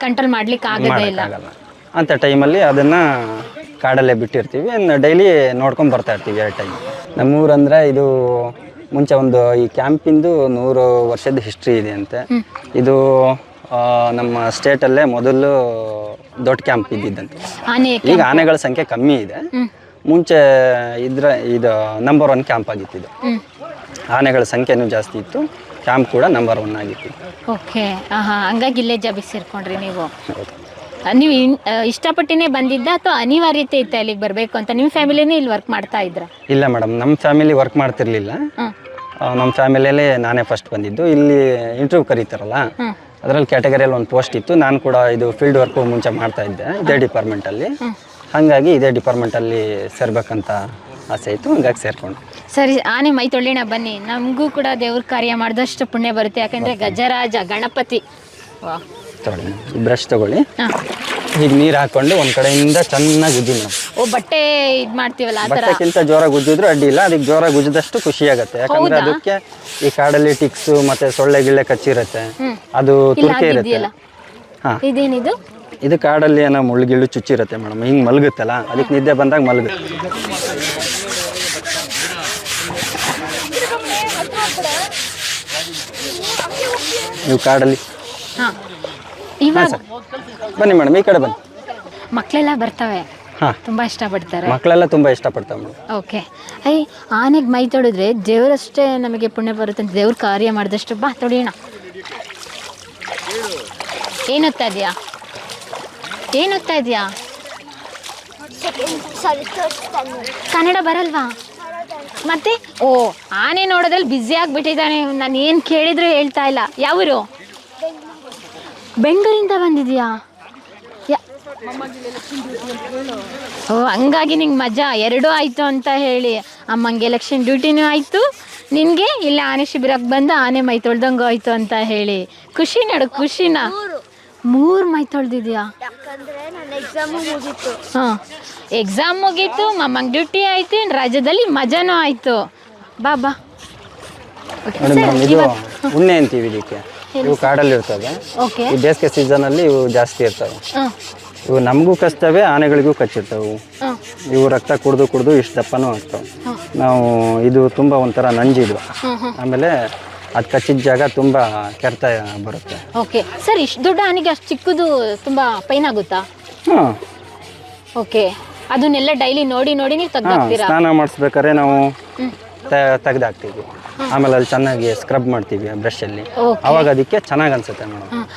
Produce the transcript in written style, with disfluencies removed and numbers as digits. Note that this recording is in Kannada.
ಕಂಟ್ರೋಲ್ ಮಾಡ್ಲಿಕ್ಕೆ ಆಗದೇ ಇಲ್ಲ. ಮಾಡೋಕ್ಕಾಗಲ್ಲ ಅಂಥ ಟೈಮಲ್ಲಿ ಅದನ್ನು ಕಾಡಲ್ಲೇ ಬಿಟ್ಟಿರ್ತೀವಿ. ಡೈಲಿ ನೋಡ್ಕೊಂಡು ಬರ್ತಾ ಇರ್ತೀವಿ 2 ಟೈಮ್. ನಮ್ಮೂರಂದರೆ ಇದು ಮುಂಚೆ ಒಂದು ಈ ಕ್ಯಾಂಪಿಂದು 100 ವರ್ಷದ ಹಿಸ್ಟ್ರಿ ಇದೆ ಅಂತೆ. ಇದು ನಮ್ಮ ಸ್ಟೇಟಲ್ಲೇ ಮೊದಲು ದೊಡ್ಡ ಕ್ಯಾಂಪ್ ಇದ್ದಿದ್ದಂತೆ. ಈಗ ಆನೆಗಳ ಸಂಖ್ಯೆ ಕಮ್ಮಿ ಇದೆ. ಮುಂಚೆ ಇದು ನಂಬರ್ 1 ಕ್ಯಾಂಪ್ ಆಗಿತ್ತು. ಆನೆಗಳ ಸಂಖ್ಯೆನೂ ಜಾಸ್ತಿ ಇತ್ತು, ಕ್ಯಾಂಪ್ ಕೂಡ ನಂಬರ್ 1 ಆಗಿತ್ತು. ಓಕೆ, ಹಂಗಾಗಿ ಇಲ್ಲೇ ಜಾಬಿಗೆ ಸೇರ್ಕೊಂಡ್ರಿ ನೀವು. ನೀವು ಇಷ್ಟಪಟ್ಟಿನೇ ಬಂದಿದ್ದ ಅಥವಾ ಅನಿವಾರ್ಯತೆ ಇತ್ತು ಅಲ್ಲಿಗೆ ಬರಬೇಕು ಅಂತ? ನಿಮ್ಮ ಫ್ಯಾಮಿಲಿನೇ ಇಲ್ಲಿ ವರ್ಕ್ ಮಾಡ್ತಾ ಇದ್ರ? ಇಲ್ಲ ಮೇಡಮ್, ನಮ್ಮ ಫ್ಯಾಮಿಲಿ ವರ್ಕ್ ಮಾಡ್ತಿರ್ಲಿಲ್ಲ. ನಮ್ಮ ಫ್ಯಾಮಿಲಿಯಲ್ಲೇ ನಾನೇ ಫಸ್ಟ್ ಬಂದಿದ್ದು. ಇಲ್ಲಿ ಇಂಟರ್ವ್ಯೂ ಕರೀತಾರಲ್ಲ, ಅದರಲ್ಲಿ ಕ್ಯಾಟಗರಿಯಲ್ಲಿ ಒಂದು ಪೋಸ್ಟ್ ಇತ್ತು. ನಾನು ಕೂಡ ಇದು ಫೀಲ್ಡ್ ವರ್ಕು ಮುಂಚೆ ಮಾಡ್ತಾ ಇದ್ದೆ ಇದೇ ಡಿಪಾರ್ಟ್ಮೆಂಟಲ್ಲಿ. ಹಾಗಾಗಿ ಇದೇ ಡಿಪಾರ್ಟ್ಮೆಂಟಲ್ಲಿ ಸೇರ್ಬೇಕಂತ ಆಸೆ ಇತ್ತು, ಹಂಗಾಗಿ ಸೇರ್ಕೊಂಡು. ಸರಿ, ಆನೆ ಮೈ ತೊಳ್ಳಿಣ ಬನ್ನಿ, ನಮಗೂ ಕೂಡ ದೇವ್ರ ಕಾರ್ಯ ಮಾಡಿದಷ್ಟು ಪುಣ್ಯ ಬರುತ್ತೆ. ಯಾಕಂದರೆ ಗಜರಾಜ ಗಣಪತಿ. ತಗೊಳ್ಳಿ, ಬ್ರಷ್ ತಗೊಳ್ಳಿ. ಈಗ ನೀರು ಹಾಕ್ಕೊಂಡು ಒಂದು ಕಡೆಯಿಂದ ಚೆನ್ನಾಗಿ ಉಜ್ಜಿ ಮೇಡಮ್. ಬಟ್ಟೆ ಇದು ಮಾಡ್ತೀವಲ್ಲ ಆ ಥರ? ಬಟ್ಟೆಕ್ಕಿಂತ ಜೋರಾಗಿ ಉಜ್ಜಿದ್ರು ಅಡ್ಡಿ ಇಲ್ಲ. ಅದಕ್ಕೆ ಜೋರಾಗಿ ಉಜ್ಜಿದಷ್ಟು ಖುಷಿ ಆಗುತ್ತೆ. ಯಾಕಂದರೆ ಅದಕ್ಕೆ ಈ ಕಾಡಲ್ಲಿ ಟಿಕ್ಸು ಮತ್ತು ಸೊಳ್ಳೆ ಗಿಳ್ಳೆ ಕಚ್ಚಿರುತ್ತೆ, ಅದು ತುರ್ಕೆ ಇರುತ್ತೆ. ಹಾಂ, ಇದೇನಿದು? ಇದು ಕಾಡಲ್ಲಿ ಏನೋ ಮುಳ್ಳುಗಿಳ್ಳು ಚುಚ್ಚಿರುತ್ತೆ ಮೇಡಮ್. ಹಿಂಗೆ ಮಲಗುತ್ತಲ್ಲ, ಅದಕ್ಕೆ ನಿದ್ದೆ ಬಂದಾಗ ಮಲಗುತ್ತೆ. ನೀವು ಕಾಡಲ್ಲಿ ಇವಾಗ ಬನ್ನಿ ಮೇಡಮ್, ಈ ಕಡೆ ಬನ್ನಿ. ಮಕ್ಕಳೆಲ್ಲ ಬರ್ತವೆ, ಹಾಂ, ತುಂಬ ಇಷ್ಟಪಡ್ತಾರೆ. ಮಕ್ಕಳೆಲ್ಲ ತುಂಬ ಇಷ್ಟಪಡ್ತಾವೆ ಮೇಡಮ್. ಓಕೆ. ಆನೆಗೆ ಮೈ ತೊಳೆದ್ರೆ ದೇವರಷ್ಟೇ ನಮಗೆ ಪುಣ್ಯ ಬರುತ್ತೆ ಅಂತ ದೇವ್ರ ಕಾರ್ಯ ಮಾಡಿದಷ್ಟು. ಬಾ ತೊಳೆಯೋಣ. ಏನು ಓದ್ತಾ ಇದೆಯಾ? ಏನು ಓದ್ತಾ ಇದೆಯಾ? ಕನ್ನಡ ಬರಲ್ವಾ ಮತ್ತೆ? ಓ, ಆನೆ ನೋಡೋದ್ರಲ್ಲಿ ಬ್ಯುಸಿ ಆಗಿಬಿಟ್ಟಿದ್ದಾನೆ. ನಾನು ಏನು ಕೇಳಿದ್ರು ಹೇಳ್ತಾ ಇಲ್ಲ. ಯಾವರು? ಬೆಂಗಳೂರಿಂದ ಬಂದಿದ್ಯಾ? ಓ, ಹಂಗಾಗಿ ನಿಂಗೆ ಮಜಾ ಎರಡೂ ಆಯಿತು ಅಂತ ಹೇಳಿ. ಅಮ್ಮಂಗೆ ಎಲೆಕ್ಷನ್ ಡ್ಯೂಟಿನೂ ಆಯಿತು, ನಿನಗೆ ಇಲ್ಲಿ ಆನೆ ಶಿಬಿರಕ್ಕೆ ಬಂದು ಆನೆ ಮೈ ತೊಳ್ದಂಗೂ ಆಯಿತು ಅಂತ ಹೇಳಿ. ಖುಷಿ ನಡು, ಖುಷಿನ. 3 ಮೈ ತೊಳೆದಿದ್ಯಾ? ಹಾಂ, ಎಕ್ಸಾಮ್ ಮುಗೀತು, ಮಮ್ಮಂಗೆ ಡ್ಯೂಟಿ ಆಯಿತು, ರಾಜ್ಯದಲ್ಲಿ ಮಜಾನೂ ಆಯಿತು. ಬಾ ಬಾ. ಇದು ಉಣ್ಣೆ ಅಂತೀವಿ ಇದಕ್ಕೆ. ಇವು ಕಾಡಲ್ಲಿ ಇರ್ತವೆ. ಈ ಬೇಸಿಗೆ ಸೀಸನಲ್ಲಿ ಇವು ಜಾಸ್ತಿ ಇರ್ತವೆ. ಇವು ನಮಗೂ ಕಚ್ತವೆ, ಆನೆಗಳಿಗೂ ಕಚ್ಚಿರ್ತವೆ. ಇವು ರಕ್ತ ಕುಡಿದು ಇಷ್ಟು ದಪ್ಪನೂ ಆಗ್ತವೆ. ನಾವು ಇದು ತುಂಬ ಒಂಥರ ನಂಜಿದು. ಆಮೇಲೆ ಅದು ಕಚ್ಚಿದ ಜಾಗ ತುಂಬ ಕೆರೆತ ಬರುತ್ತೆ. ಓಕೆ ಸರ್, ಇಷ್ಟು ದೊಡ್ಡ ಆನೆಗೆ ಅಷ್ಟು ಚಿಕ್ಕದು ತುಂಬ ಪೈನ್ ಆಗುತ್ತಾ? ಹಾಂ. ಓಕೆ, ಅದನ್ನೆಲ್ಲ ಡೈಲಿ ನೋಡಿ ನೀವು ತೆಗ್ದಾಕ್ತೀರಾ? ಸ್ನಾನ ಮಾಡಿಸ್ಬೇಕಾದ್ರೆ ನಾವು ತೆಗ್ದಾಕ್ತೀವಿ. ಆಮೇಲೆ ಅಲ್ಲಿ ಚೆನ್ನಾಗಿ ಸ್ಕ್ರಬ್ ಮಾಡ್ತೀವಿ ಬ್ರಷಲ್ಲಿ. ಅವಾಗ ಅದಕ್ಕೆ ಚೆನ್ನಾಗಿ ಅನ್ಸುತ್ತೆ ಮೇಡಮ್.